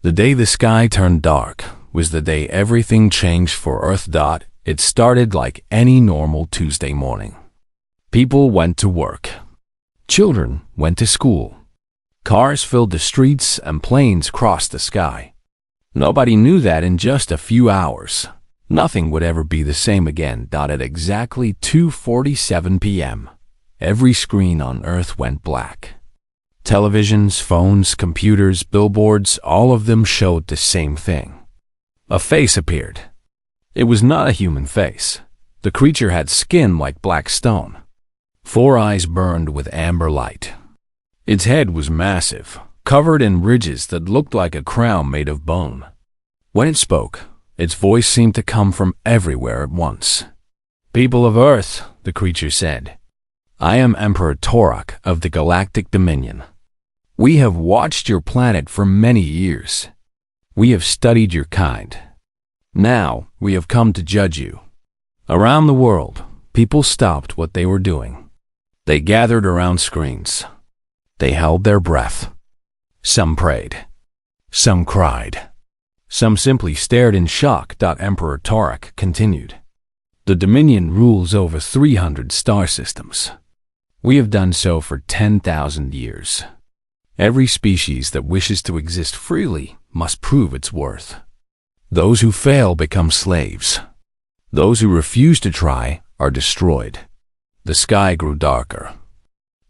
The day the sky turned dark was the day everything changed for Earth. It started like any normal Tuesday morning. People went to work. Children went to school. Cars filled the streets and planes crossed the sky. Nobody knew that in just a few hours, nothing would ever be the same again. At exactly 2:47 p.m., every screen on Earth went black. Televisions, phones, computers, billboards, all of them showed the same thing. A face appeared. It was not a human face. The creature had skin like black stone. 4 eyes burned with amber light. Its head was massive, covered in ridges that looked like a crown made of bone. When it spoke, its voice seemed to come from everywhere at once. "People of Earth," the creature said, "I am Emperor Torak of the Galactic Dominion. We have watched your planet for many years. We have studied your kind. Now we have come to judge you." Around the world, people stopped what they were doing. They gathered around screens. They held their breath. Some prayed. Some cried. Some simply stared in shock. Emperor Torak continued. "The Dominion rules over 300 star systems. We have done so for 10,000 years. Every species that wishes to exist freely must prove its worth. Those who fail become slaves. Those who refuse to try are destroyed." The sky grew darker.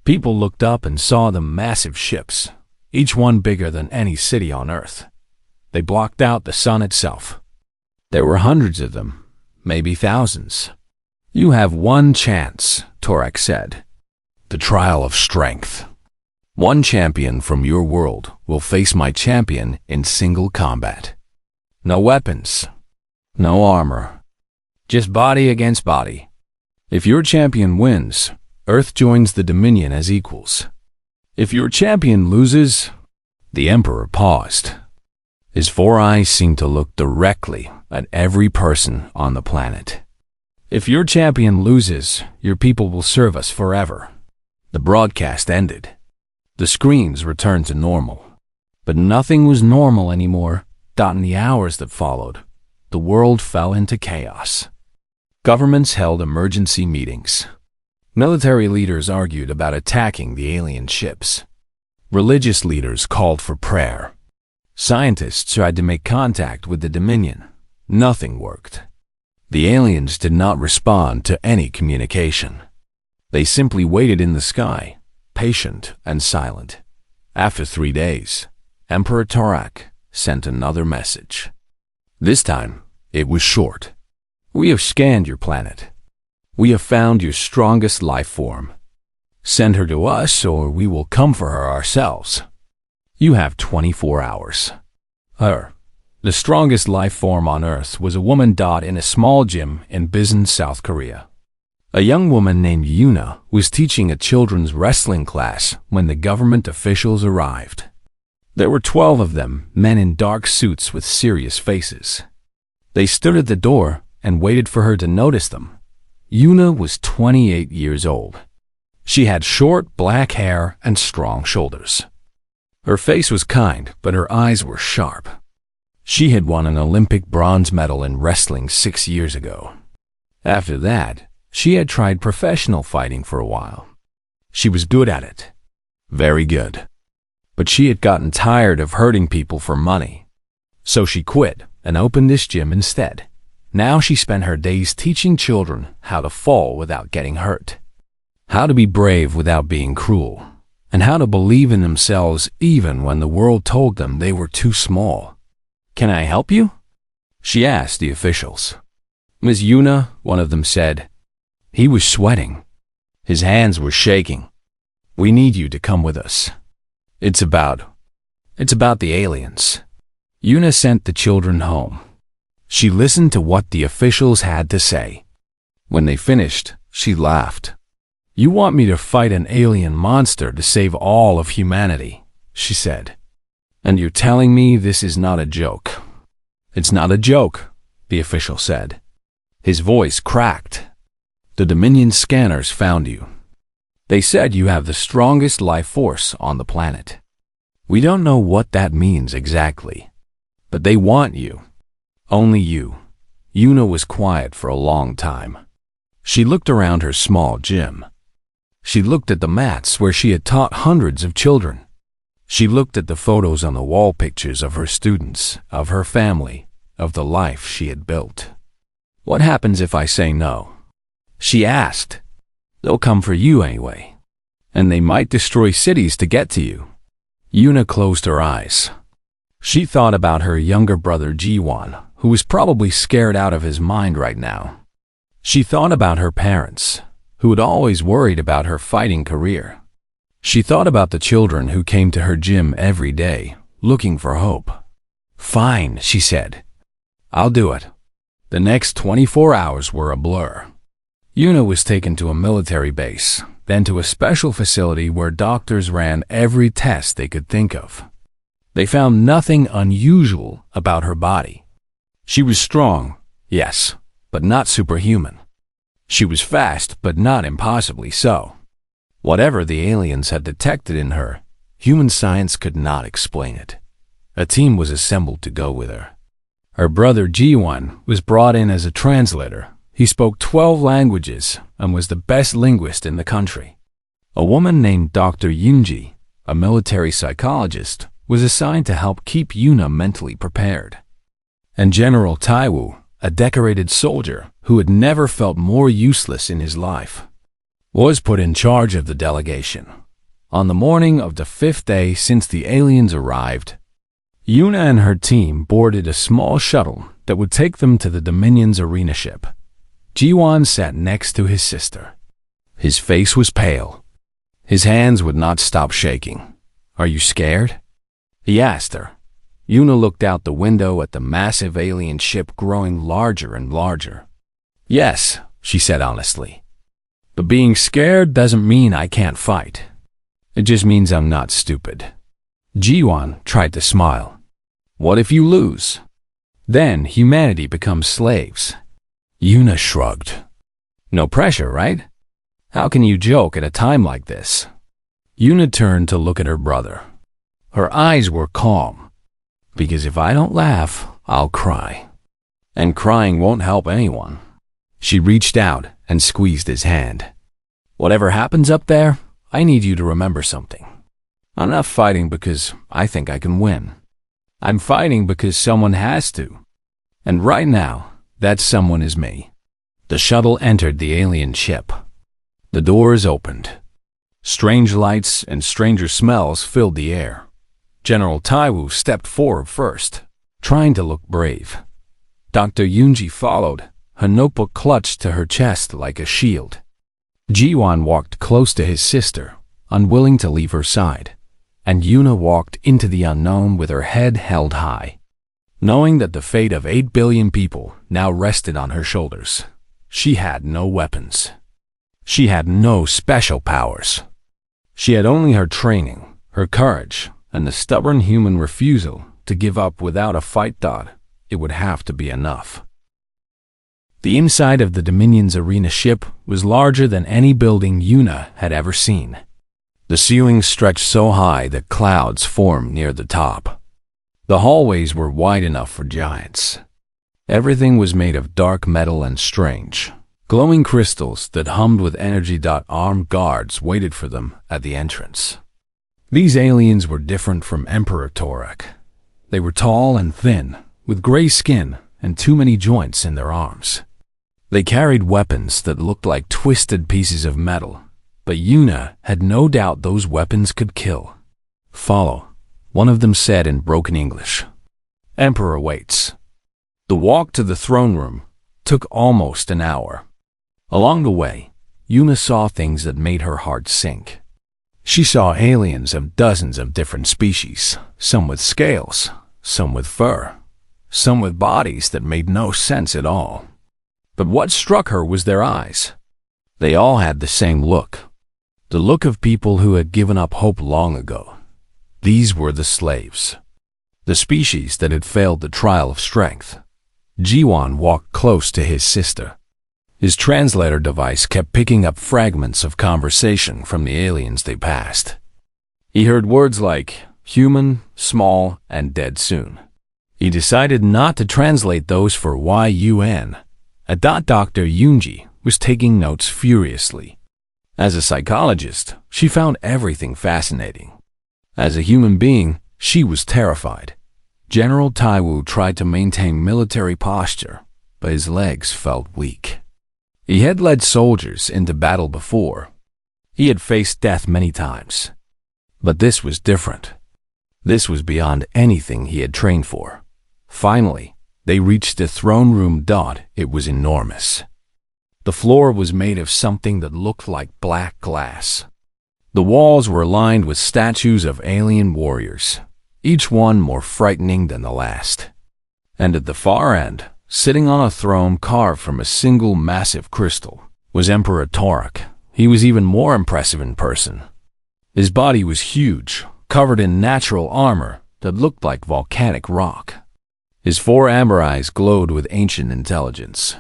People looked up and saw the massive ships, each one bigger than any city on Earth. They blocked out the sun itself. There were hundreds of them, maybe thousands. "You have one chance," Torak said. "The trial of strength. One champion from your world will face my champion in single combat. No weapons, no armor, just body against body. If your champion wins, Earth joins the Dominion as equals. If your champion loses..." The Emperor paused. His 4 eyes seemed to look directly at every person on the planet. "If your champion loses, your people will serve us forever." The broadcast ended. The screens returned to normal. But nothing was normal anymore. In the hours that followed, the world fell into chaos. Governments held emergency meetings. Military leaders argued about attacking the alien ships. Religious leaders called for prayer. Scientists tried to make contact with the Dominion. Nothing worked. The aliens did not respond to any communication. They simply waited in the sky, patient and silent. After 3 days, Emperor Torak sent another message. This time, it was short. "We have scanned your planet. We have found your strongest life form. Send her to us or we will come for her ourselves. You have 24 hours. Her, the strongest life form on Earth, was a woman. In a small gym in Bisan, South Korea. A young woman named Yuna was teaching a children's wrestling class when the government officials arrived. There were 12 of them, men in dark suits with serious faces. They stood at the door and waited for her to notice them. Yuna was 28 years old. She had short black hair and strong shoulders. Her face was kind, but her eyes were sharp. She had won an Olympic bronze medal in wrestling 6 years ago. After that, she had tried professional fighting for a while. She was good at it. Very good. But she had gotten tired of hurting people for money. So she quit and opened this gym instead. Now she spent her days teaching children how to fall without getting hurt, how to be brave without being cruel, and how to believe in themselves even when the world told them they were too small. "Can I help you?" she asked the officials. "Ms. Yuna," one of them said. He was sweating. His hands were shaking. "We need you to come with us. It's about the aliens." Yuna sent the children home. She listened to what the officials had to say. When they finished, she laughed. "You want me to fight an alien monster to save all of humanity," she said. "And you're telling me this is not a joke?" "It's not a joke," the official said. His voice cracked. "The Dominion scanners found you. They said you have the strongest life force on the planet. We don't know what that means exactly, But they want you. Only you. Yuna was quiet for a long time. She looked around her small gym. She looked at the mats where she had taught hundreds of children. She looked at the photos on the wall, pictures of her students, of her family, of the life she had built. What happens if I say no? She asked. They'll come for you anyway. And they might destroy cities to get to you. Yuna closed her eyes. She thought about her younger brother Jiwon, who was probably scared out of his mind right now. She thought about her parents, who had always worried about her fighting career. She thought about the children who came to her gym every day, looking for hope. Fine, she said. I'll do it. The next 24 hours were a blur. Yuna was taken to a military base, then to a special facility where doctors ran every test they could think of. They found nothing unusual about her body. She was strong, yes, but not superhuman. She was fast, but not impossibly so. Whatever the aliens had detected in her, human science could not explain it. A team was assembled to go with her. Her brother Jiwon was brought in as a translator. He spoke 12 languages and was the best linguist in the country. A woman named Dr. Yunji, a military psychologist, was assigned to help keep Yuna mentally prepared. And General Taiwu, a decorated soldier who had never felt more useless in his life, was put in charge of the delegation. On the morning of the 5th day since the aliens arrived, Yuna and her team boarded a small shuttle that would take them to the Dominion's arena ship. Jiwon sat next to his sister. His face was pale. His hands would not stop shaking. Are you scared? He asked her. Yuna looked out the window at the massive alien ship growing larger and larger. Yes, she said honestly. But being scared doesn't mean I can't fight. It just means I'm not stupid. Jiwon tried to smile. What if you lose? Then humanity becomes slaves. Yuna shrugged. No pressure, right? How can you joke at a time like this? Yuna turned to look at her brother. Her eyes were calm. Because if I don't laugh, I'll cry. And crying won't help anyone. She reached out and squeezed his hand. Whatever happens up there, I need you to remember something. I'm not fighting because I think I can win. I'm fighting because someone has to. And right now, that someone is me. The shuttle entered the alien ship. The doors opened. Strange lights and stranger smells filled the air. General Taiwu stepped forward first, trying to look brave. Dr. Yunji followed, her notebook clutched to her chest like a shield. Jiwon walked close to his sister, unwilling to leave her side, and Yuna walked into the unknown with her head held high. Knowing that the fate of 8 billion people now rested on her shoulders, she had no weapons. She had no special powers. She had only her training, her courage, and the stubborn human refusal to give up without a fight. Thought it would have to be enough. The inside of the Dominion's arena ship was larger than any building Yuna had ever seen. The ceiling stretched so high that clouds formed near the top. The hallways were wide enough for giants. Everything was made of dark metal and strange, glowing crystals that hummed with energy. Armed guards waited for them at the entrance. These aliens were different from Emperor Torak. They were tall and thin, with gray skin and too many joints in their arms. They carried weapons that looked like twisted pieces of metal, but Yuna had no doubt those weapons could kill. Follow, one of them said in broken English. Emperor waits. The walk to the throne room took almost an hour. Along the way, Yuna saw things that made her heart sink. She saw aliens of dozens of different species, some with scales, some with fur, some with bodies that made no sense at all. But what struck her was their eyes. They all had the same look, the look of people who had given up hope long ago. These were the slaves, the species that had failed the trial of strength. Jiwon walked close to his sister. His translator device kept picking up fragments of conversation from the aliens they passed. He heard words like human, small, and dead soon. He decided not to translate those for YUN. At that, Dr. Yunji was taking notes furiously. As a psychologist, she found everything fascinating. As a human being, she was terrified. General Taiwu tried to maintain military posture, but his legs felt weak. He had led soldiers into battle before. He had faced death many times. But this was different. This was beyond anything he had trained for. Finally, they reached the throne room. It was enormous. The floor was made of something that looked like black glass. The walls were lined with statues of alien warriors, each one more frightening than the last. And at the far end, sitting on a throne carved from a single massive crystal, was Emperor Torak. He was even more impressive in person. His body was huge, covered in natural armor that looked like volcanic rock. His four amber eyes glowed with ancient intelligence.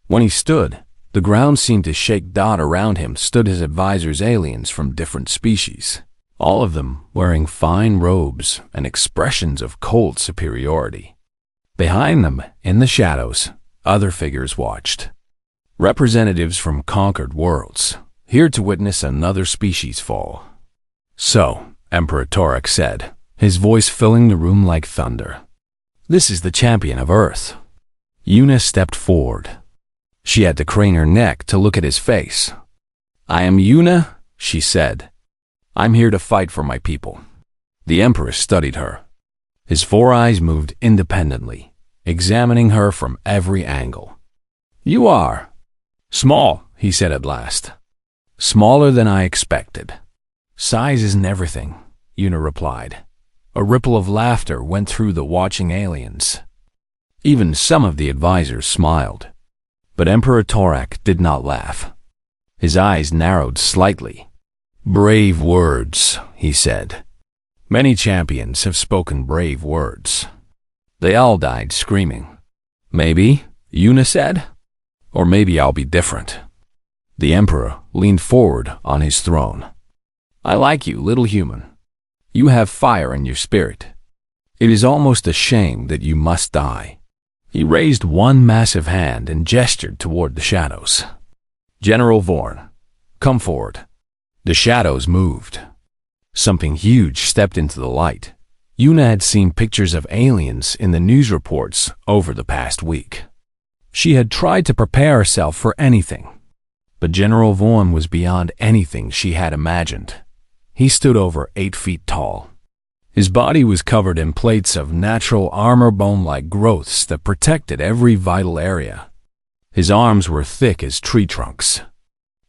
When he stood, the ground seemed to shake. Around him stood his advisors, aliens from different species, all of them wearing fine robes and expressions of cold superiority. Behind them, in the shadows, other figures watched. Representatives from conquered worlds, here to witness another species fall. "So," Emperor Torak said, his voice filling the room like thunder, "this is the champion of Earth." Yuna stepped forward. She had to crane her neck to look at his face. "I am Yuna," she said. "I'm here to fight for my people." The Emperor studied her. His four eyes moved independently, examining her from every angle. "You are small," he said at last. "Smaller than I expected." "Size isn't everything," Yuna replied. A ripple of laughter went through the watching aliens. Even some of the advisors smiled. But Emperor Torak did not laugh. His eyes narrowed slightly. "Brave words," he said. "Many champions have spoken brave words. They all died screaming." "Maybe," Yuna said. "Or maybe I'll be different." The Emperor leaned forward on his throne. "I like you, little human. You have fire in your spirit. It is almost a shame that you must die." He raised one massive hand and gestured toward the shadows. "General Vorn, come forward." The shadows moved. Something huge stepped into the light. Yuna had seen pictures of aliens in the news reports over the past week. She had tried to prepare herself for anything. But General Vorn was beyond anything she had imagined. He stood over 8 feet tall. His body was covered in plates of natural armor, bone-like growths that protected every vital area. His arms were thick as tree trunks.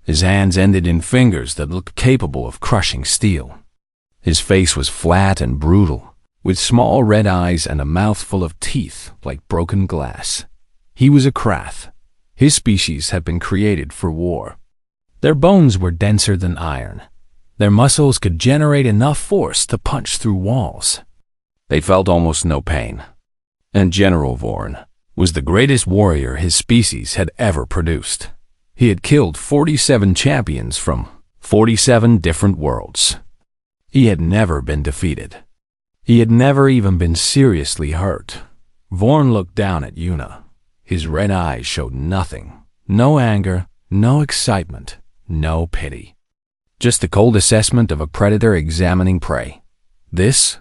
His hands ended in fingers that looked capable of crushing steel. His face was flat and brutal, with small red eyes and a mouth full of teeth like broken glass. He was a Krath. His species had been created for war. Their bones were denser than iron. Their muscles could generate enough force to punch through walls. They felt almost no pain. And General Vorn was the greatest warrior his species had ever produced. He had killed 47 champions from 47 different worlds. He had never been defeated. He had never even been seriously hurt. Vorn looked down at Yuna. His red eyes showed nothing. No anger, no excitement, no pity. Just the cold assessment of a predator examining prey. "This,"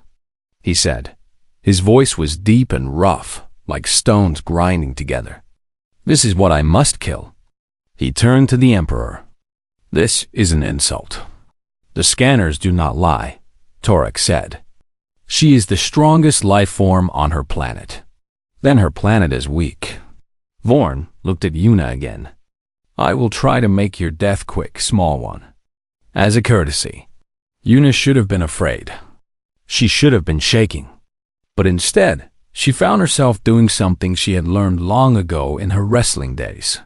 he said. His voice was deep and rough, like stones grinding together. "This is what I must kill." He turned to the Emperor. "This is an insult." "The scanners do not lie," Torak said. "She is the strongest life form on her planet. Then her planet is weak." Vorn looked at Yuna again. "I will try to make your death quick, small one. As a courtesy." Yuna should have been afraid. She should have been shaking. But instead, she found herself doing something she had learned long ago in her wrestling days.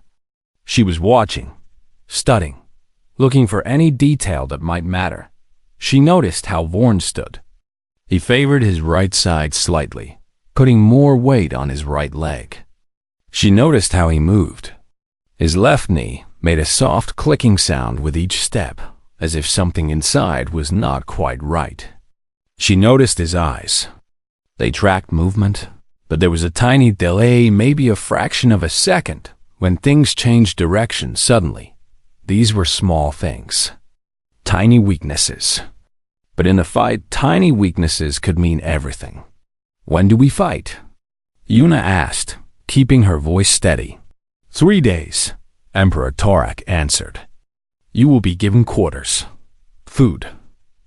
She was watching, studying, looking for any detail that might matter. She noticed how Vorn stood. He favored his right side slightly, putting more weight on his right leg. She noticed how he moved. His left knee made a soft clicking sound with each step, as if something inside was not quite right. She noticed his eyes. They tracked movement, But there was a tiny delay, maybe a fraction of a second, when things changed direction suddenly. These were small things. Tiny weaknesses. But in a fight, tiny weaknesses could mean everything. When do we fight? Yuna asked, keeping her voice steady. 3 days, Emperor Torak answered. You will be given quarters, food,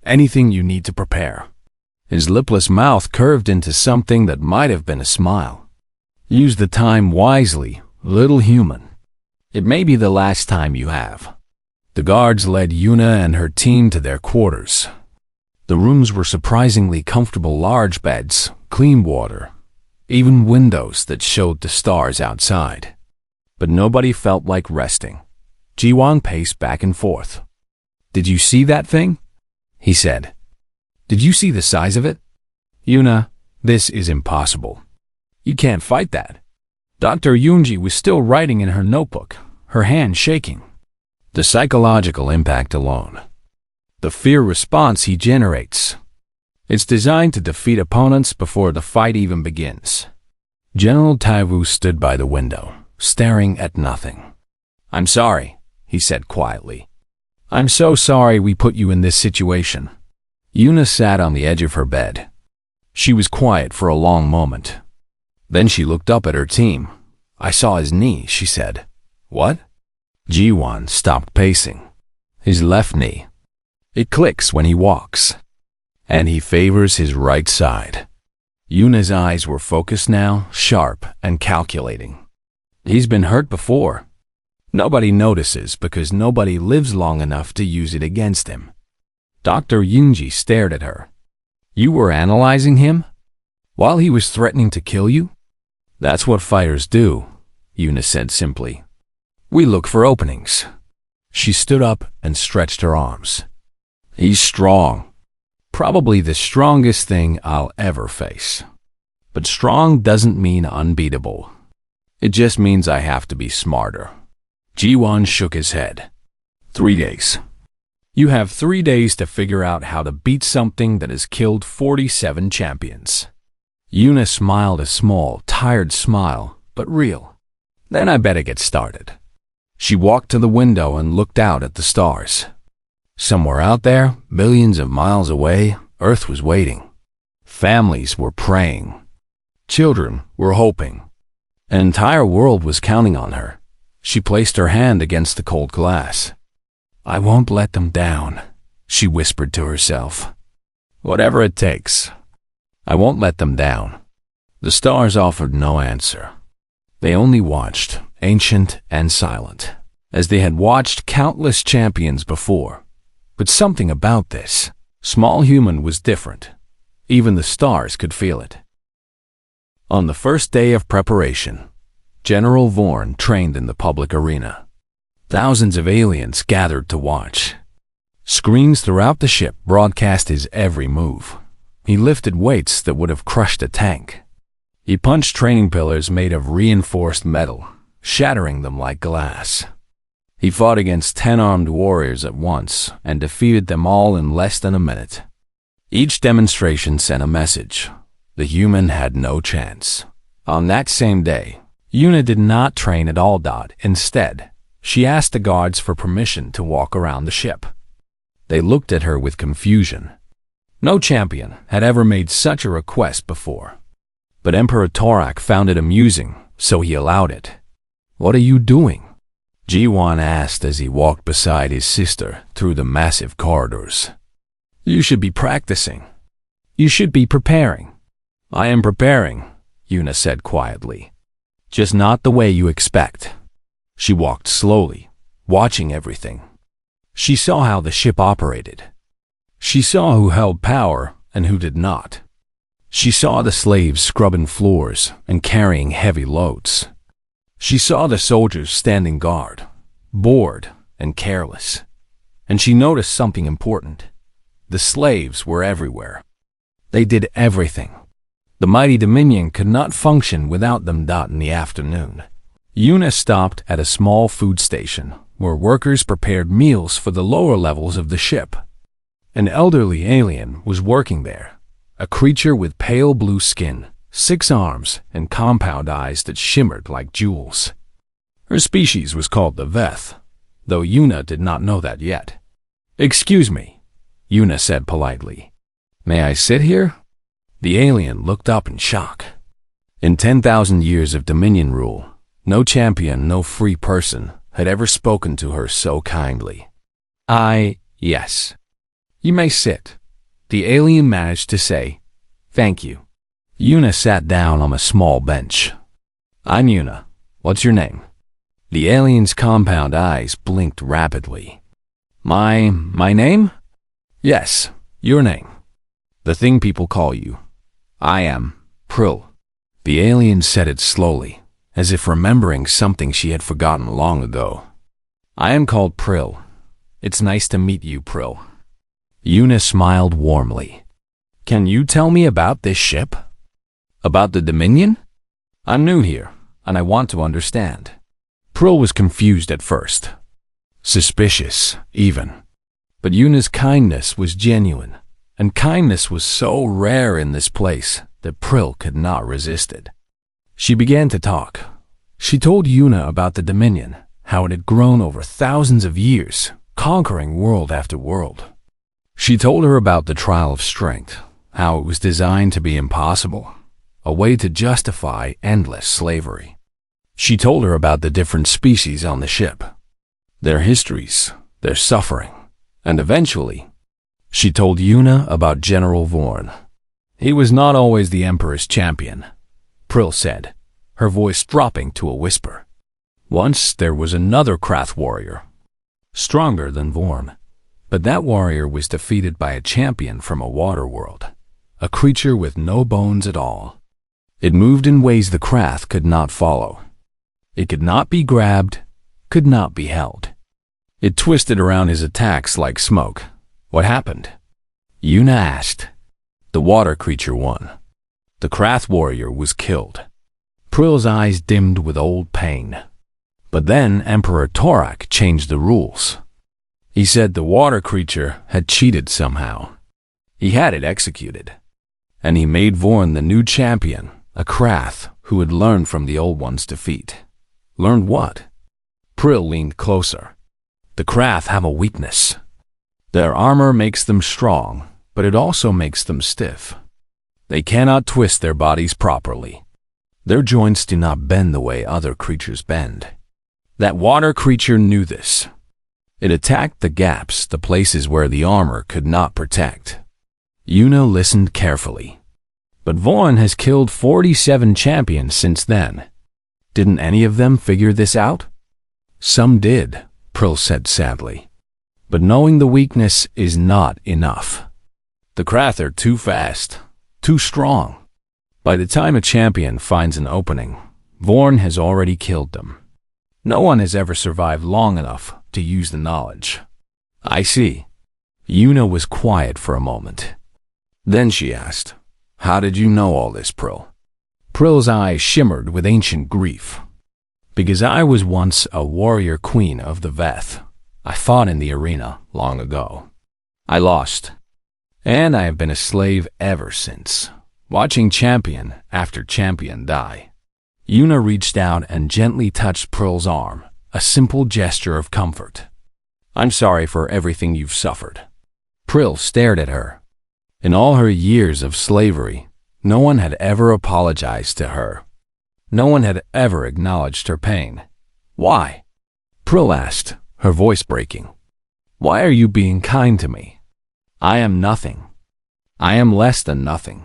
anything you need to prepare. His lipless mouth curved into something that might have been a smile. Use the time wisely, little human. It may be the last time you have. The guards led Yuna and her team to their quarters. The rooms were surprisingly comfortable, large beds, clean water, even windows that showed the stars outside. But nobody felt like resting. Jiwon paced back and forth. Did you see that thing? He said. Did you see the size of it? Yuna, this is impossible. You can't fight that. Dr. Yoonji was still writing in her notebook, her hand shaking. The psychological impact alone. The fear response he generates. It's designed to defeat opponents before the fight even begins. General Taiwu stood by the window, staring at nothing. I'm sorry, he said quietly. I'm so sorry we put you in this situation. Yuna sat on the edge of her bed. She was quiet for a long moment. Then she looked up at her team. I saw his knee, she said. What? Jiwon stopped pacing. His left knee. It clicks when he walks. And he favors his right side. Yuna's eyes were focused now, sharp and calculating. He's been hurt before. Nobody notices because nobody lives long enough to use it against him. Dr. Yoonji stared at her. You were analyzing him? While he was threatening to kill you? That's what fighters do, Yuna said simply. We look for openings. She stood up and stretched her arms. He's strong. Probably the strongest thing I'll ever face. But strong doesn't mean unbeatable. It just means I have to be smarter. Jiwon shook his head. 3 days. You have 3 days to figure out how to beat something that has killed 47 champions. Yuna smiled a small, tired smile, but real. Then I better get started. She walked to the window and looked out at the stars. Somewhere out there, millions of miles away, Earth was waiting. Families were praying. Children were hoping. An entire world was counting on her. She placed her hand against the cold glass. I won't let them down, she whispered to herself. Whatever it takes. I won't let them down. The stars offered no answer. They only watched, ancient and silent, as they had watched countless champions before. But something about this small human was different. Even the stars could feel it. On the first day of preparation, General Vorn trained in the public arena. Thousands of aliens gathered to watch. Screens throughout the ship broadcast his every move. He lifted weights that would have crushed a tank. He punched training pillars made of reinforced metal, shattering them like glass. He fought against 10 armed warriors at once and defeated them all in less than a minute. Each demonstration sent a message. The human had no chance. On that same day, Yuna did not train at all. Instead, she asked the guards for permission to walk around the ship. They looked at her with confusion. No champion had ever made such a request before. But Emperor Torak found it amusing, so he allowed it. What are you doing? Jiwon asked as he walked beside his sister through the massive corridors. You should be practicing. You should be preparing. I am preparing, Yuna said quietly. Just not the way you expect. She walked slowly, watching everything. She saw how the ship operated. She saw who held power and who did not. She saw the slaves scrubbing floors and carrying heavy loads. She saw the soldiers standing guard, bored and careless. And she noticed something important. The slaves were everywhere. They did everything. The mighty Dominion could not function without them. In the afternoon, Yuna stopped at a small food station where workers prepared meals for the lower levels of the ship. An elderly alien was working there, a creature with pale blue skin, 6 arms, and compound eyes that shimmered like jewels. Her species was called the Veth, though Yuna did not know that yet. "Excuse me," Yuna said politely. "May I sit here?" The alien looked up in shock. In 10,000 years of Dominion rule, no champion, no free person had ever spoken to her so kindly. Yes. You may sit," the alien managed to say. "Thank you." Yuna sat down on a small bench. "I'm Yuna. What's your name?" The alien's compound eyes blinked rapidly. My name?" "Yes, your name. The thing people call you." "I am Prill." The alien said it slowly, as if remembering something she had forgotten long ago. "I am called Prill. It's nice to meet you, Prill." Yuna smiled warmly. "Can you tell me about this ship? About the Dominion? I'm new here, and I want to understand." Prill was confused at first. Suspicious, even. But Yuna's kindness was genuine, and kindness was so rare in this place that Prill could not resist it. She began to talk. She told Yuna about the Dominion, how it had grown over thousands of years, conquering world after world. She told her about the trial of strength, how it was designed to be impossible, a way to justify endless slavery. She told her about the different species on the ship, their histories, their suffering, and eventually, she told Yuna about General Vorn. "He was not always the Emperor's champion," Prill said, her voice dropping to a whisper. "Once there was another Krath warrior, stronger than Vorn, but that warrior was defeated by a champion from a water world, a creature with no bones at all. It moved in ways the Krath could not follow. It could not be grabbed, could not be held. It twisted around his attacks like smoke. What happened?" Yuna asked. "The water creature won. The Krath warrior was killed." Prill's eyes dimmed with old pain. But then Emperor Torak changed the rules. He said the water creature had cheated somehow. He had it executed. And he made Vorn the new champion, a Krath who had learned from the old one's defeat. "Learned what?" Prill leaned closer. "The Krath have a weakness. Their armor makes them strong, but it also makes them stiff. They cannot twist their bodies properly. Their joints do not bend the way other creatures bend. That water creature knew this. It attacked the gaps, the places where the armor could not protect." Yuna listened carefully. "But Vorn has killed 47 champions since then. Didn't any of them figure this out?" "Some did," Prill said sadly. "But knowing the weakness is not enough. The Krath are too fast, too strong. By the time a champion finds an opening, Vorn has already killed them. No one has ever survived long enough to use the knowledge." "I see." Yuna was quiet for a moment. Then she asked, "How did you know all this, Prill?" Prill's eyes shimmered with ancient grief. "Because I was once a warrior queen of the Veth. I fought in the arena long ago. I lost. And I have been a slave ever since, watching champion after champion die." Yuna reached out and gently touched Prill's arm, a simple gesture of comfort. "I'm sorry for everything you've suffered." Prill stared at her. In all her years of slavery, no one had ever apologized to her. No one had ever acknowledged her pain. "Why?" Prill asked, her voice breaking. "Why are you being kind to me? I am nothing. I am less than nothing."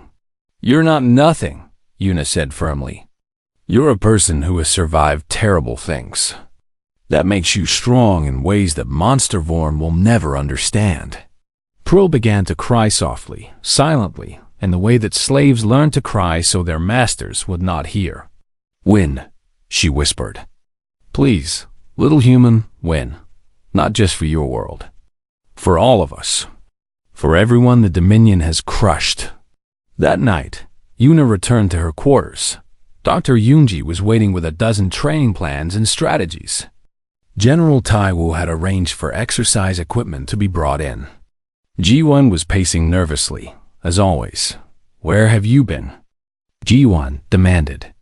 "You're not nothing," Yuna said firmly. "You're a person who has survived terrible things. That makes you strong in ways that Monster Vorn will never understand." Prill began to cry softly, silently, in the way that slaves learn to cry so their masters would not hear. "Win," she whispered. "Please, little human, win. Not just for your world. For all of us. For everyone the Dominion has crushed." That night, Yuna returned to her quarters. Dr. Yunji was waiting with a dozen training plans and strategies. General Taiwu had arranged for exercise equipment to be brought in. Ji-1 was pacing nervously, as always. "Where have you been?" G1 demanded.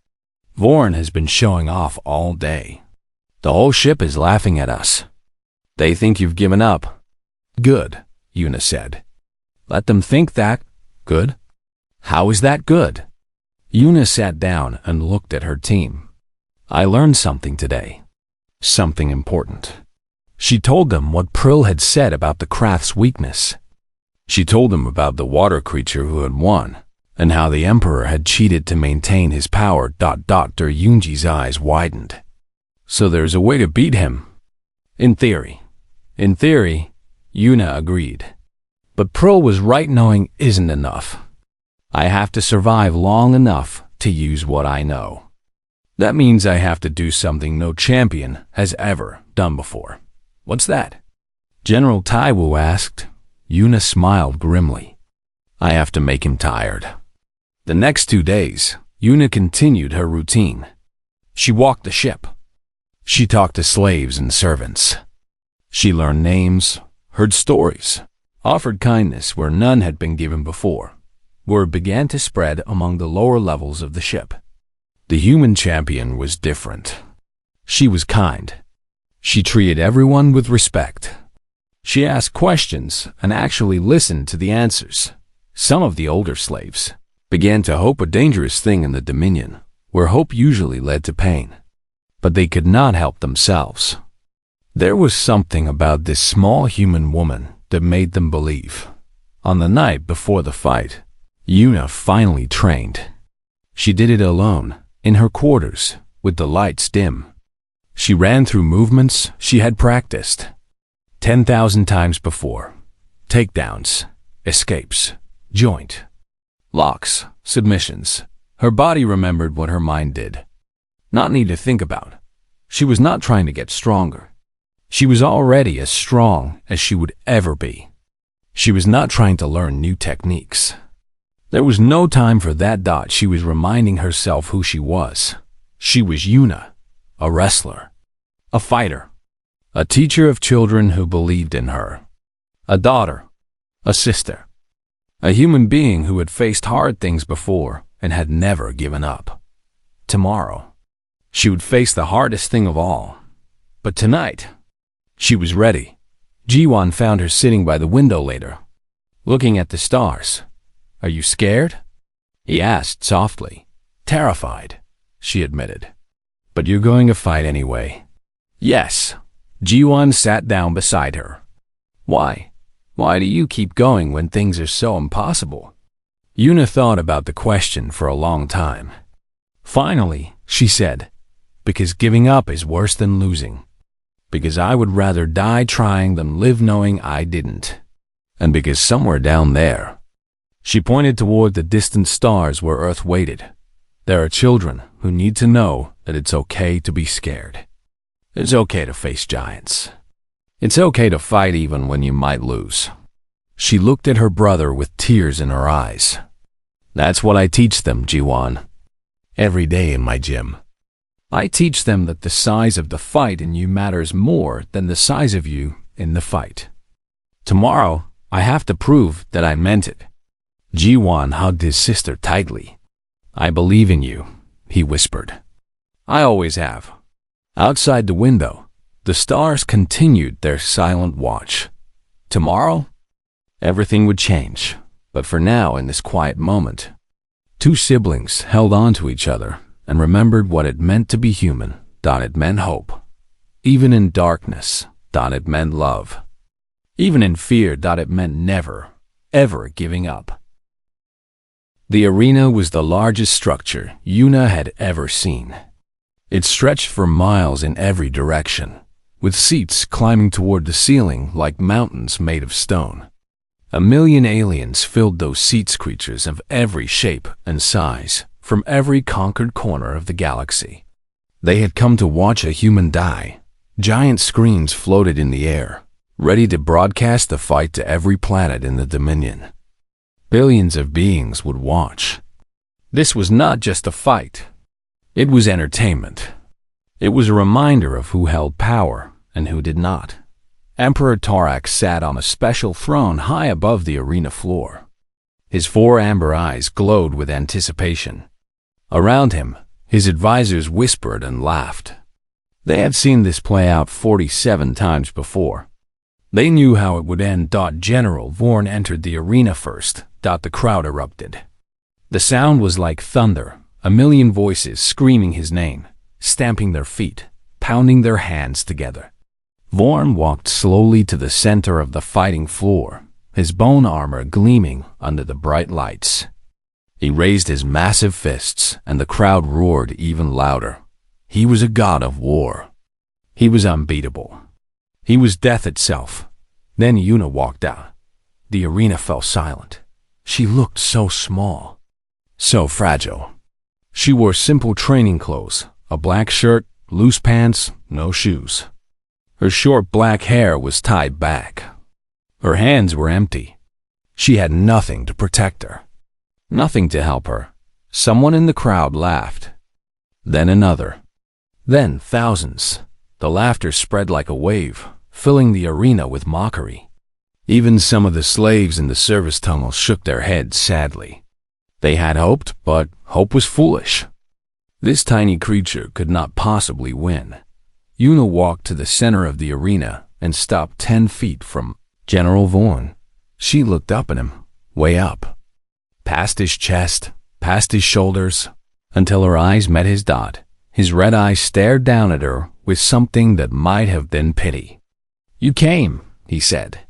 Vorn has been showing off all day. The whole ship is laughing at us. They think you've given up. Good, Yuna said. Let them think that. Good? How is that good? Yuna sat down and looked at her team. I learned something today. Something important. She told them what Prill had said about the craft's weakness. She told them about the water creature who had won, and how the Emperor had cheated to maintain his power. Dr. Yunji's eyes widened. So there's a way to beat him? In theory. In theory, Yuna agreed. But Prill was right knowing isn't enough. I have to survive long enough to use what I know. That means I have to do something no champion has ever done before. What's that? General Taiwu asked. Yuna smiled grimly. I have to make him tired. The next 2 days, Yuna continued her routine. She walked the ship. She talked to slaves and servants. She learned names, heard stories, offered kindness where none had been given before. Word began to spread among the lower levels of the ship. The human champion was different. She was kind. She treated everyone with respect. She asked questions and actually listened to the answers. Some of the older slaves began to hope a dangerous thing in the Dominion, where hope usually led to pain. But they could not help themselves. There was something about this small human woman that made them believe. On the night before the fight, Yuna finally trained. She did it alone, in her quarters, with the lights dim. She ran through movements she had practiced 10,000 times before. Takedowns, escapes, joint, locks, submissions. Her body remembered what her mind did. Not need to think about. She was not trying to get stronger. She was already as strong as she would ever be. She was not trying to learn new techniques. There was no time for that. She was reminding herself who she was. She was Yuna, a wrestler, a fighter, a teacher of children who believed in her, a daughter, a sister, a human being who had faced hard things before and had never given up. Tomorrow, she would face the hardest thing of all. But tonight, she was ready. Jiwan found her sitting by the window later, looking at the stars. Are you scared? He asked softly. Terrified, she admitted. But you're going to fight anyway. Yes. Jiwan sat down beside her. Why? Why do you keep going when things are so impossible? Yuna thought about the question for a long time. Finally, she said, because giving up is worse than losing. Because I would rather die trying than live knowing I didn't. And because somewhere down there, she pointed toward the distant stars where Earth waited. There are children who need to know that it's okay to be scared. It's okay to face giants. It's okay to fight even when you might lose. She looked at her brother with tears in her eyes. That's what I teach them, Jiwan. Every day in my gym. I teach them that the size of the fight in you matters more than the size of you in the fight. Tomorrow, I have to prove that I meant it. Jiwan hugged his sister tightly. I believe in you, he whispered. I always have. Outside the window, the stars continued their silent watch. Tomorrow, everything would change. But for now, in this quiet moment, two siblings held on to each other and remembered what it meant to be human. It meant hope. Even in darkness, it meant love. Even in fear, it meant never, ever giving up. The arena was the largest structure Yuna had ever seen. It stretched for miles in every direction, with seats climbing toward the ceiling like mountains made of stone. 1,000,000 aliens filled those seats, creatures of every shape and size, from every conquered corner of the galaxy. They had come to watch a human die. Giant screens floated in the air, ready to broadcast the fight to every planet in the Dominion. Billions of beings would watch. This was not just a fight. It was entertainment. It was a reminder of who held power and who did not. Emperor Torak sat on a special throne high above the arena floor. His 4 amber eyes glowed with anticipation. Around him, his advisors whispered and laughed. They had seen this play out 47 times before. They knew how it would end. General Vorn entered the arena first. The crowd erupted. The sound was like thunder, a million voices screaming his name, stamping their feet, pounding their hands together. Vorn walked slowly to the center of the fighting floor, his bone armor gleaming under the bright lights. He raised his massive fists, and the crowd roared even louder. He was a god of war. He was unbeatable. He was death itself. Then Yuna walked out. The arena fell silent. She looked so small, so fragile. She wore simple training clothes, a black shirt, loose pants, no shoes. Her short black hair was tied back. Her hands were empty. She had nothing to protect her, nothing to help her. Someone in the crowd laughed. Then another. Then thousands. The laughter spread like a wave, filling the arena with mockery. Even some of the slaves in the service tunnel shook their heads sadly. They had hoped, but hope was foolish. This tiny creature could not possibly win. Yuna walked to the center of the arena and stopped 10 feet from General Vorn. She looked up at him, way up, past his chest, past his shoulders, until her eyes met his. His red eyes stared down at her with something that might have been pity. "You came," he said.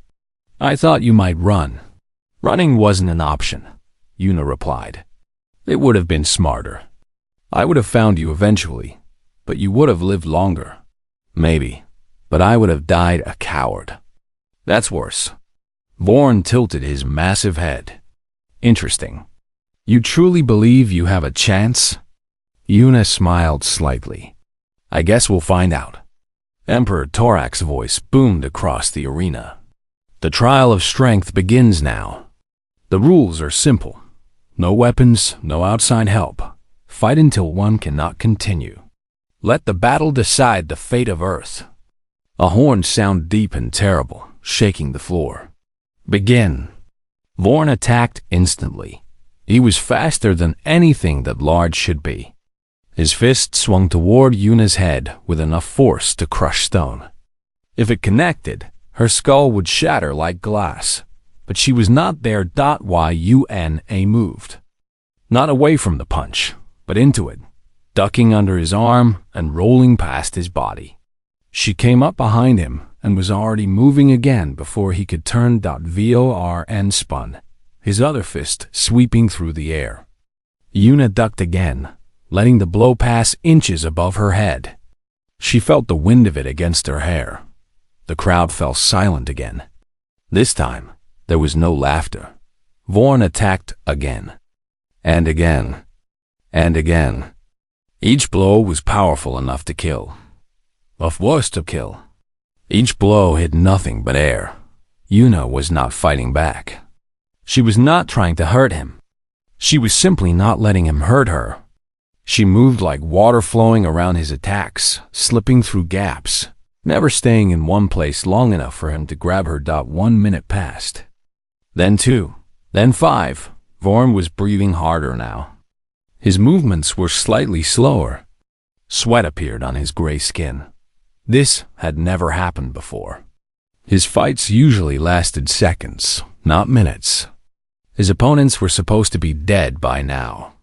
"I thought you might run." "Running wasn't an option," Yuna replied. "It would have been smarter. I would have found you eventually, but you would have lived longer. Maybe, but I would have died a coward. That's worse." Vorn tilted his massive head. "Interesting. You truly believe you have a chance?" Yuna smiled slightly. "I guess we'll find out." Emperor Torak's voice boomed across the arena. "The trial of strength begins now. The rules are simple. No weapons, no outside help. Fight until one cannot continue. Let the battle decide the fate of Earth." A horn sounded deep and terrible, shaking the floor. "Begin." Vorn attacked instantly. He was faster than anything that large should be. His fist swung toward Yuna's head with enough force to crush stone. If it connected, her skull would shatter like glass. But she was not there. Yuna moved. Not away from the punch, but into it, ducking under his arm and rolling past his body. She came up behind him and was already moving again before he could turn. Vorn spun, his other fist sweeping through the air. Yuna ducked again, letting the blow pass inches above her head. She felt the wind of it against her hair. The crowd fell silent again. This time, there was no laughter. Vorn attacked again, and again, and again. Each blow was powerful enough to kill. Of worse to kill. Each blow hit nothing but air. Yuna was not fighting back. She was not trying to hurt him. She was simply not letting him hurt her. She moved like water flowing around his attacks, slipping through gaps, never staying in one place long enough for him to grab her. 1 minute passed. Then 2, then 5. Vorn was breathing harder now. His movements were slightly slower. Sweat appeared on his gray skin. This had never happened before. His fights usually lasted seconds, not minutes. His opponents were supposed to be dead by now.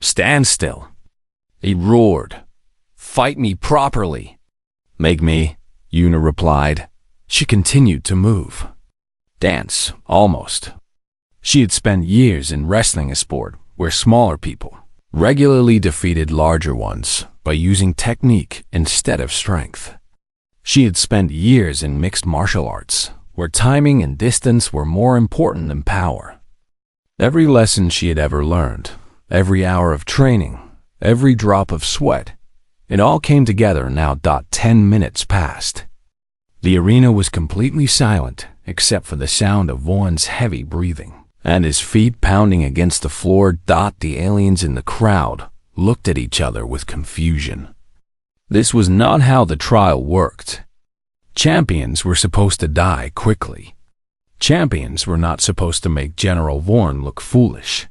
"Stand still," he roared. "Fight me properly." "Make me," Yuna replied. She continued to move. Dance, almost. She had spent years in wrestling, a sport where smaller people regularly defeated larger ones by using technique instead of strength. She had spent years in mixed martial arts, where timing and distance were more important than power. Every lesson she had ever learned, every hour of training, every drop of sweat, it all came together now. 10 minutes passed. The arena was completely silent, except for the sound of Vorn's heavy breathing and his feet pounding against the floor. The aliens in the crowd looked at each other with confusion. This was not how the trial worked. Champions were supposed to die quickly. Champions were not supposed to make General Vorn look foolish.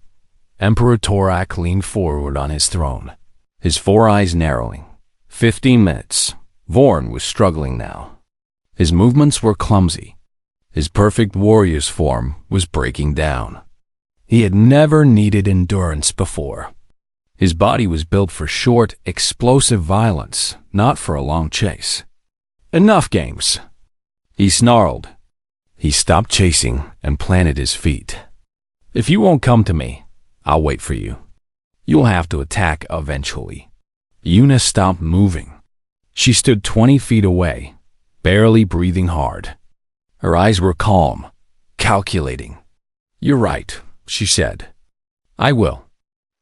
Emperor Torak leaned forward on his throne, his four eyes narrowing. 15 minutes. Vorn was struggling now. His movements were clumsy. His perfect warrior's form was breaking down. He had never needed endurance before. His body was built for short, explosive violence, not for a long chase. Enough games, he snarled. He stopped chasing and planted his feet. If you won't come to me, I'll wait for you. You'll have to attack eventually. Yuna stopped moving. She stood 20 feet away, barely breathing hard. Her eyes were calm, calculating. You're right, she said. I will.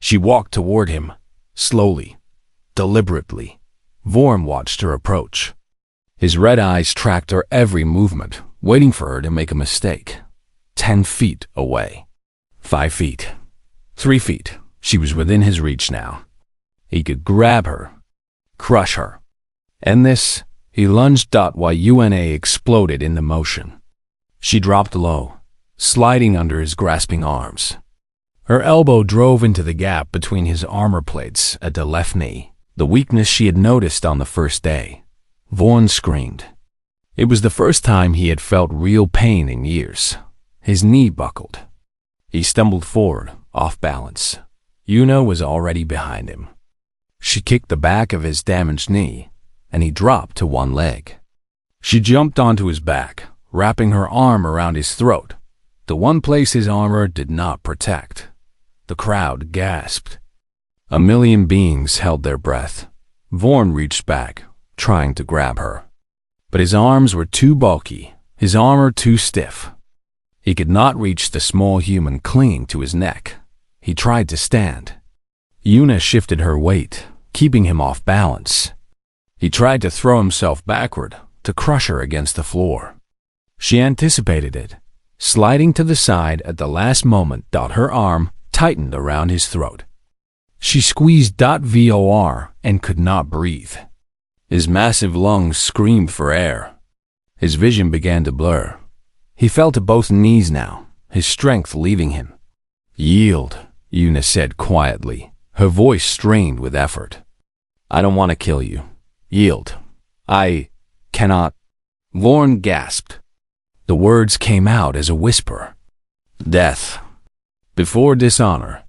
She walked toward him, slowly, deliberately. Vorm watched her approach. His red eyes tracked her every movement, waiting for her to make a mistake. 10 feet away. 5 feet. 3 feet. She was within his reach now. He could grab her, crush her. And this, he lunged. While Yuna exploded into motion. She dropped low, sliding under his grasping arms. Her elbow drove into the gap between his armor plates at the left knee, the weakness she had noticed on the first day. Vorn screamed. It was the first time he had felt real pain in years. His knee buckled. He stumbled forward, off balance. Yuna was already behind him. She kicked the back of his damaged knee, and he dropped to one leg. She jumped onto his back, wrapping her arm around his throat, the one place his armor did not protect. The crowd gasped. A million beings held their breath. Vorn reached back, trying to grab her. But his arms were too bulky, his armor too stiff. He could not reach the small human clinging to his neck. He tried to stand. Yuna shifted her weight, keeping him off balance. He tried to throw himself backward, to crush her against the floor. She anticipated it, sliding to the side at the last moment. Her arm tightened around his throat. She squeezed Vor and could not breathe. His massive lungs screamed for air. His vision began to blur. He fell to both knees now, his strength leaving him. Yield, Yuna said quietly, her voice strained with effort. I don't want to kill you. Yield. I cannot. Vorn gasped. The words came out as a whisper. Death. Before dishonor.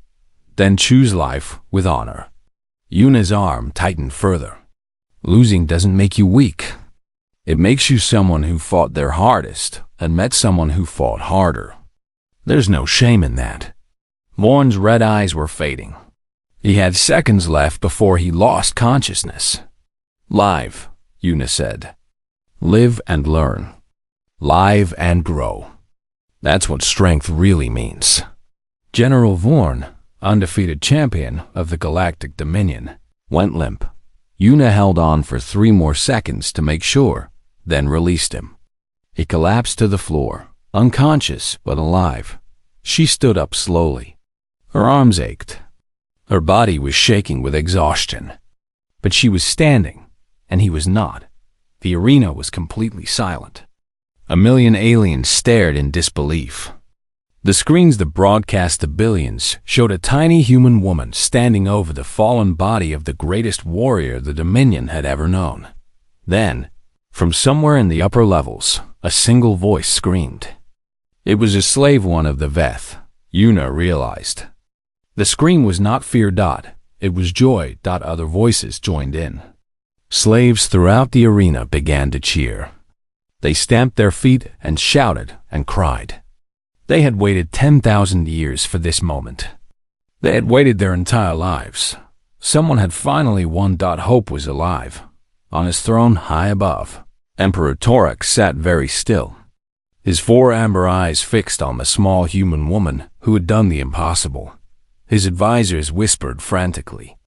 Then choose life with honor. Yuna's arm tightened further. Losing doesn't make you weak. It makes you someone who fought their hardest and met someone who fought harder. There's no shame in that. Vorn's red eyes were fading. He had seconds left before he lost consciousness. Live, Yuna said. Live and learn. Live and grow. That's what strength really means. General Vorn, undefeated champion of the Galactic Dominion, went limp. Yuna held on for 3 more seconds to make sure, then released him. He collapsed to the floor, unconscious but alive. She stood up slowly. Her arms ached. Her body was shaking with exhaustion. But she was standing, and he was not. The arena was completely silent. A million aliens stared in disbelief. The screens that broadcast to billions showed a tiny human woman standing over the fallen body of the greatest warrior the Dominion had ever known. Then, from somewhere in the upper levels, a single voice screamed. It was a slave one of the Veth, Yuna realized. The scream was not fear. It was joy. Other voices joined in. Slaves throughout the arena began to cheer. They stamped their feet and shouted and cried. They had waited 10,000 years for this moment. They had waited their entire lives. Someone had finally won. Hope was alive. On his throne high above, Emperor Torak sat very still, his 4 amber eyes fixed on the small human woman who had done the impossible. His advisors whispered frantically.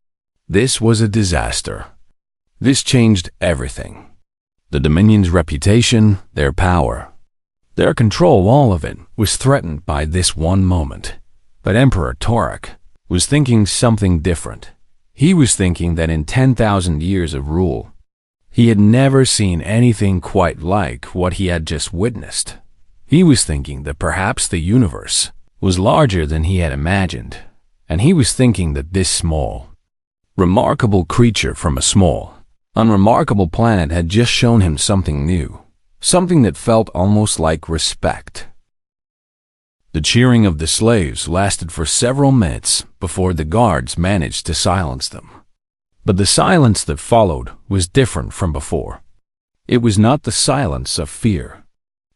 This was a disaster. This changed everything. The Dominion's reputation, their power, their control, all of it was threatened by this one moment. But Emperor Torak was thinking something different. He was thinking that in 10,000 years of rule, he had never seen anything quite like what he had just witnessed. He was thinking that perhaps the universe was larger than he had imagined, And he was thinking that this small, remarkable creature from a small, unremarkable planet had just shown him something new, something that felt almost like respect. The cheering of the slaves lasted for several minutes before the guards managed to silence them. But the silence that followed was different from before. It was not the silence of fear.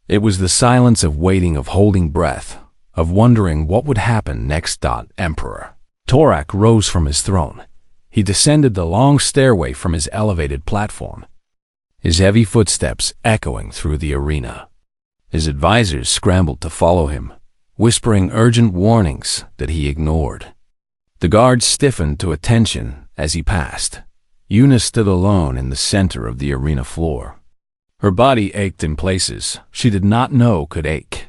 It was the silence of waiting, of holding breath, of wondering what would happen next. Emperor Torak rose from his throne. He descended the long stairway from his elevated platform, his heavy footsteps echoing through the arena. His advisors scrambled to follow him, whispering urgent warnings that he ignored. The guards stiffened to attention as he passed. Yuna stood alone in the center of the arena floor. Her body ached in places she did not know could ache.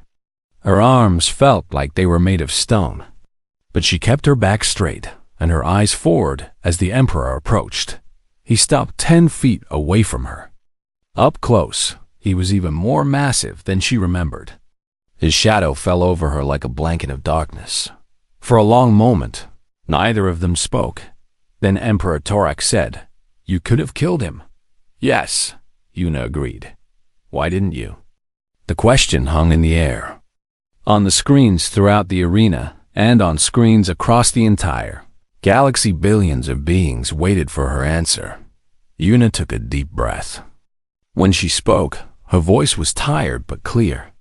Her arms felt like they were made of stone, but she kept her back straight and her eyes forward as the Emperor approached. He stopped 10 feet away from her. Up close, he was even more massive than she remembered. His shadow fell over her like a blanket of darkness. For a long moment, neither of them spoke. Then Emperor Torak said, "You could have killed him." "Yes," Yuna agreed. "Why didn't you?" The question hung in the air. On the screens throughout the arena and on screens across the entire galaxy, billions of beings waited for her answer. Yuna took a deep breath. When she spoke, her voice was tired but clear.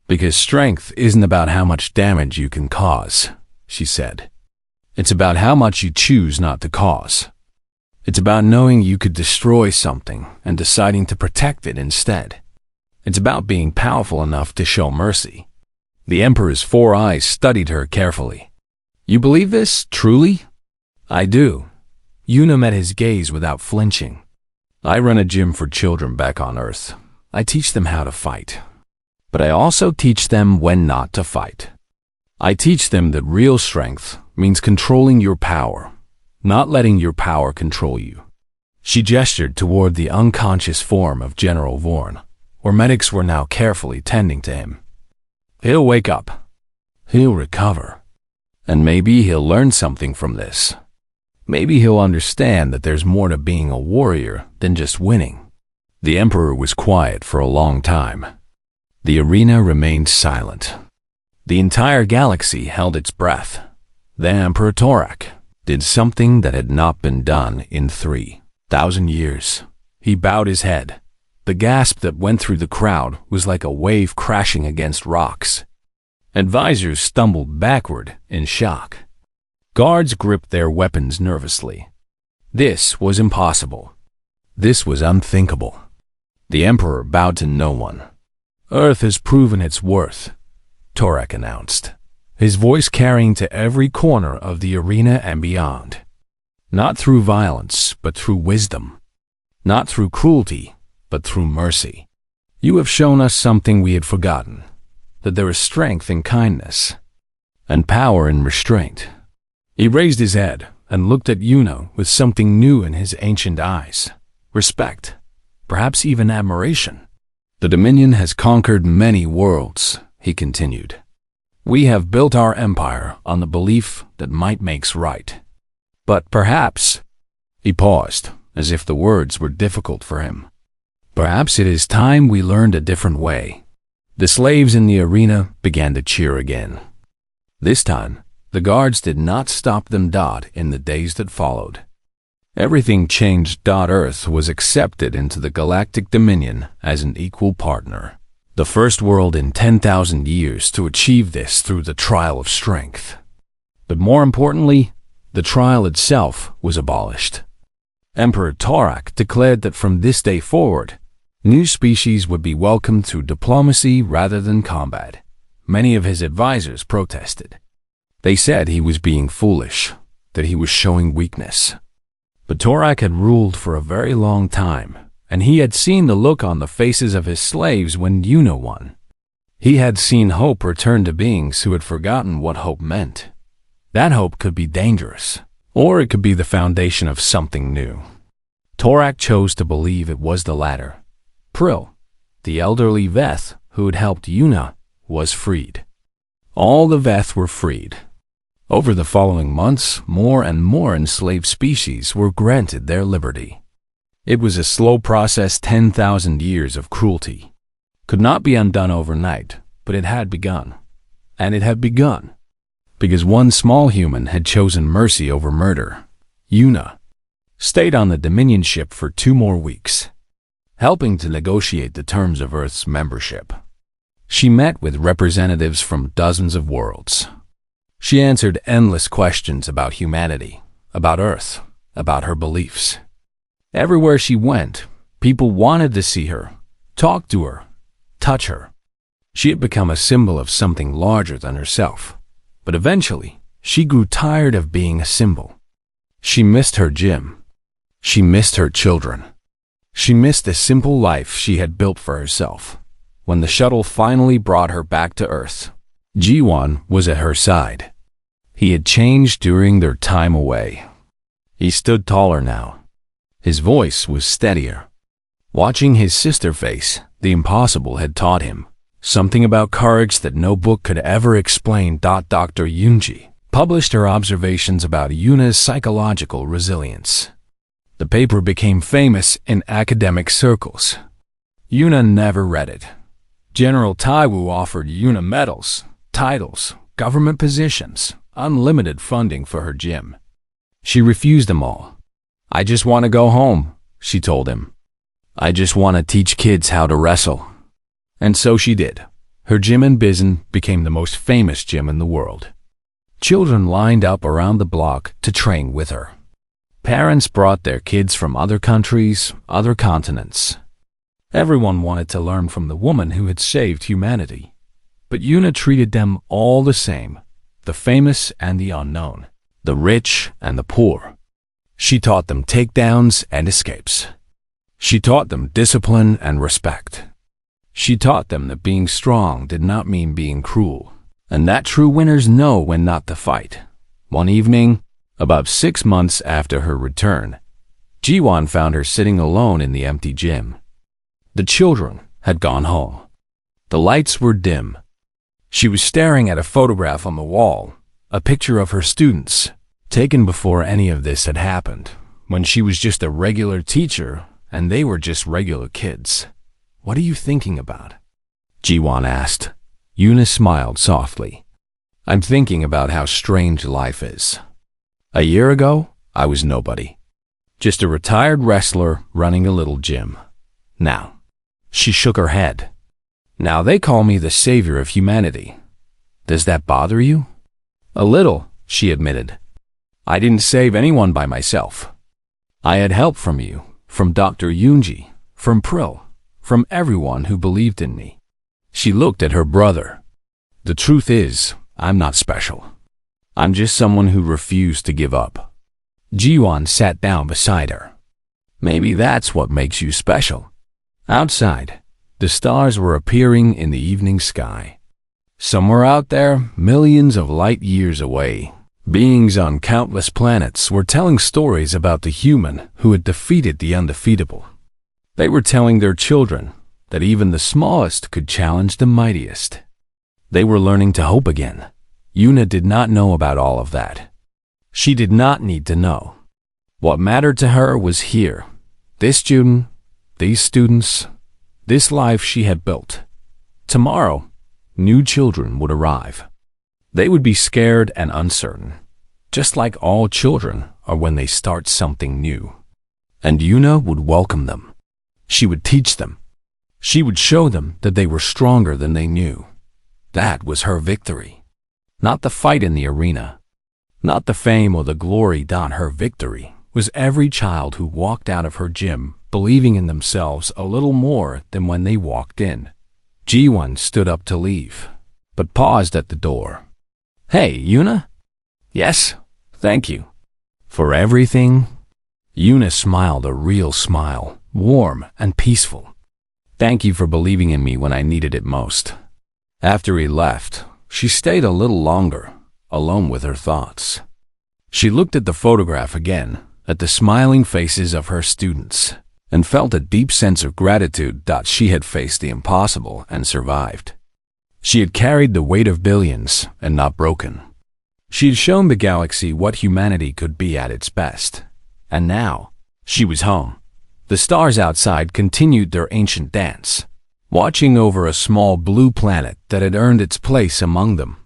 "Because strength isn't about how much damage you can cause," she said. "It's about how much you choose not to cause. It's about knowing you could destroy something and deciding to protect it instead. It's about being powerful enough to show mercy." The Emperor's 4 eyes studied her carefully. "You believe this, truly?" "I do." Yuna met his gaze without flinching. "I run a gym for children back on Earth. I teach them how to fight. But I also teach them when not to fight. I teach them that real strength means controlling your power, not letting your power control you." She gestured toward the unconscious form of General Vorn, where medics were now carefully tending to him. "He'll wake up. He'll recover. And maybe he'll learn something from this. Maybe he'll understand that there's more to being a warrior than just winning." The Emperor was quiet for a long time. The arena remained silent. The entire galaxy held its breath. Then Emperor Torak did something that had not been done in 3,000 years. He bowed his head. The gasp that went through the crowd was like a wave crashing against rocks. Advisors stumbled backward in shock. Guards gripped their weapons nervously. This was impossible. This was unthinkable. The Emperor bowed to no one. "Earth has proven its worth," Torak announced, his voice carrying to every corner of the arena and beyond. "Not through violence, but through wisdom. Not through cruelty, but through mercy. You have shown us something we had forgotten, that there is strength in kindness, and power in restraint." He raised his head and looked at Yuna with something new in his ancient eyes. Respect, perhaps even admiration. "The Dominion has conquered many worlds," he continued. "We have built our empire on the belief that might makes right. But perhaps—" He paused, as if the words were difficult for him. "Perhaps it is time we learned a different way." The slaves in the arena began to cheer again. This time, the guards did not stop them. In the days that followed, everything changed. Earth was accepted into the Galactic Dominion as an equal partner. The first world in 10,000 years to achieve this through the trial of strength. But more importantly, the trial itself was abolished. Emperor Torak declared that from this day forward, new species would be welcomed through diplomacy rather than combat. Many of his advisors protested. They said he was being foolish, that he was showing weakness. But Torak had ruled for a very long time, and he had seen the look on the faces of his slaves when Yuna won. He had seen hope return to beings who had forgotten what hope meant. That hope could be dangerous, or it could be the foundation of something new. Torak chose to believe it was the latter. Prill, the elderly Veth who had helped Yuna, was freed. All the Veth were freed. Over the following months, more and more enslaved species were granted their liberty. It was a slow process. 10,000 years of cruelty could not be undone overnight, but it had begun. And it had begun because one small human had chosen mercy over murder. Una stayed on the Dominion ship for 2 more weeks, helping to negotiate the terms of Earth's membership. She met with representatives from dozens of worlds. She answered endless questions about humanity, about Earth, about her beliefs. Everywhere she went, people wanted to see her, talk to her, touch her. She had become a symbol of something larger than herself. But eventually, she grew tired of being a symbol. She missed her gym. She missed her children. She missed the simple life she had built for herself. When the shuttle finally brought her back to Earth, Jiwan was at her side. He had changed during their time away. He stood taller now. His voice was steadier. Watching his sister face the impossible had taught him something about courage that no book could ever explain. Dr. Yunji published her observations about Yuna's psychological resilience. The paper became famous in academic circles. Yuna never read it. General Taiwu offered Yuna medals, titles, government positions, unlimited funding for her gym. She refused them all. "I just want to go home," she told him. "I just want to teach kids how to wrestle." And so she did. Her gym in Bizen became the most famous gym in the world. Children lined up around the block to train with her. Parents brought their kids from other countries, other continents. Everyone wanted to learn from the woman who had saved humanity. But Yuna treated them all the same, the famous and the unknown, the rich and the poor. She taught them takedowns and escapes. She taught them discipline and respect. She taught them that being strong did not mean being cruel, and that true winners know when not to fight. One evening, about 6 months after her return, Jiwan found her sitting alone in the empty gym. The children had gone home. The lights were dim. She was staring at a photograph on the wall, a picture of her students, taken before any of this had happened, when she was just a regular teacher and they were just regular kids. "What are you thinking about?" Jiwan asked. Yuna smiled softly. "I'm thinking about how strange life is. A year ago, I was nobody. Just a retired wrestler running a little gym. Now," she shook her head, "now they call me the savior of humanity. Does that bother you?" "A little," she admitted. "I didn't save anyone by myself. I had help from you, from Dr. Yunji, from Prill, from everyone who believed in me." She looked at her brother. "The truth is, I'm not special. I'm just someone who refused to give up." Jiwan sat down beside her. "Maybe that's what makes you special." Outside, the stars were appearing in the evening sky. Somewhere out there, millions of light years away, beings on countless planets were telling stories about the human who had defeated the undefeatable. They were telling their children that even the smallest could challenge the mightiest. They were learning to hope again. Yuna did not know about all of that. She did not need to know. What mattered to her was here, this student, these students, this life she had built. Tomorrow, new children would arrive. They would be scared and uncertain, just like all children are when they start something new. And Yuna would welcome them. She would teach them. She would show them that they were stronger than they knew. That was her victory. Not the fight in the arena, not the fame or the glory. Her victory was every child who walked out of her gym believing in themselves a little more than when they walked in. Jiwan stood up to leave, but paused at the door. "Hey, Yuna?" "Yes, thank you." "For everything?" Yuna smiled a real smile, warm and peaceful. "Thank you for believing in me when I needed it most." After he left, she stayed a little longer, alone with her thoughts. She looked at the photograph again, at the smiling faces of her students, and felt a deep sense of gratitude that she had faced the impossible and survived. She had carried the weight of billions and not broken. She'd shown the galaxy what humanity could be at its best. And now, she was home. The stars outside continued their ancient dance, watching over a small blue planet that had earned its place among them.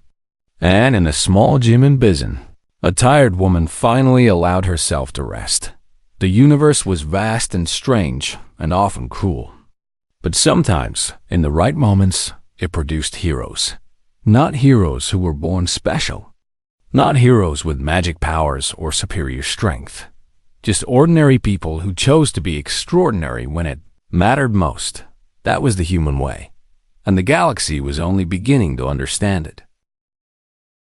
And in a small gym in Bizon, a tired woman finally allowed herself to rest. The universe was vast and strange, and often cruel. But sometimes, in the right moments, it produced heroes. Not heroes who were born special. Not heroes with magic powers or superior strength. Just ordinary people who chose to be extraordinary when it mattered most. That was the human way. And the galaxy was only beginning to understand it.